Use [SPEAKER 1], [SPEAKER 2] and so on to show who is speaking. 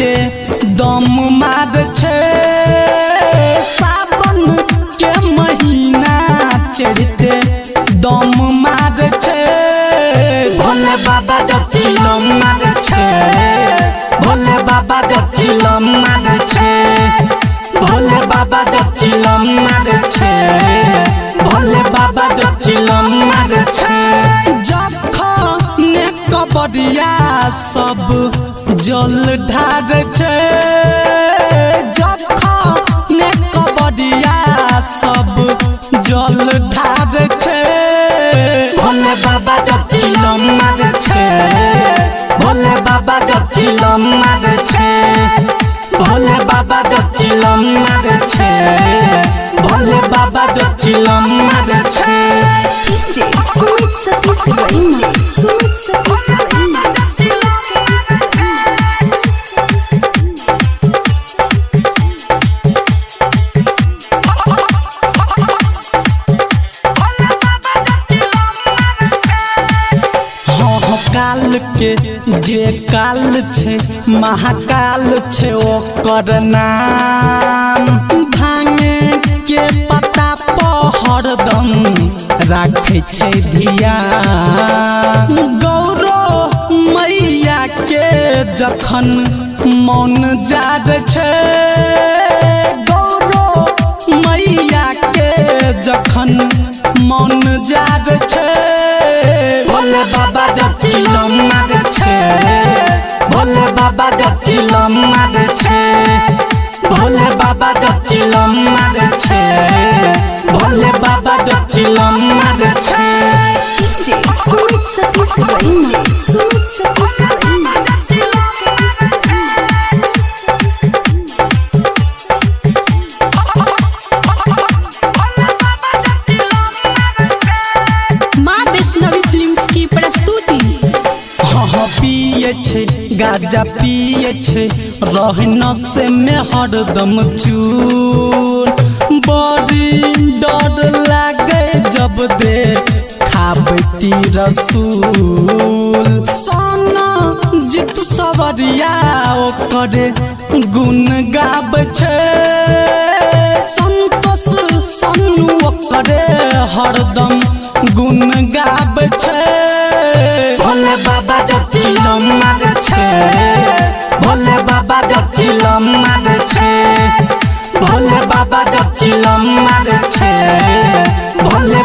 [SPEAKER 1] के दम मार छे सावन के महीना चढ़ते दम मार छे भोले बाबा जचिलम मार छे भोले बाबा जचिलम मार छे भोले बाबा जचिलम मार छे भोले बाबा जचिलम मार छे जखने कबरिया सब जल ढार छे जखने कबरिया सब जल ढार छे भोले बाबा जचिलम मार छे भोले बाबा जचिलम मार छे भोले बाबा जचिलम मार छे भोले बाबा जचिलम मार छे
[SPEAKER 2] सुमित सतीश रईमा सुमित सतीश रईमा
[SPEAKER 1] काल के जे काल छे महाकाल छे ओकर नाम भांगे के पता पर हरदम राखे छे ध्यान गौरो मैया के जखन मन जाद छे गौरो मैया के जखन मन जाद छे भोले बाबा जचिलम मार छे भोले बाबा जचिलम मार छे भोले बाबा जचिलम मार छे भोले बाबा जचिलम मार छे
[SPEAKER 2] सुमित सतीश रईमा सुमित सतीश रईमा
[SPEAKER 3] माँ वैष्णवी फिल्म्स की प्रस्तुति
[SPEAKER 1] पिए छे गाजा पिए छे रहन से में हरदम चूर बड़ी डर लागे जब दे खाबती रसूल सोना जित सवरिया ओकरे गुण गाब छे संतोष सन्नु ओकरे हरदम गुण गाब छे भोले बाबा जचिलम मार छे भोले बाबा जचिलम मार छे भोले बाबा जचिलम मार छे भोले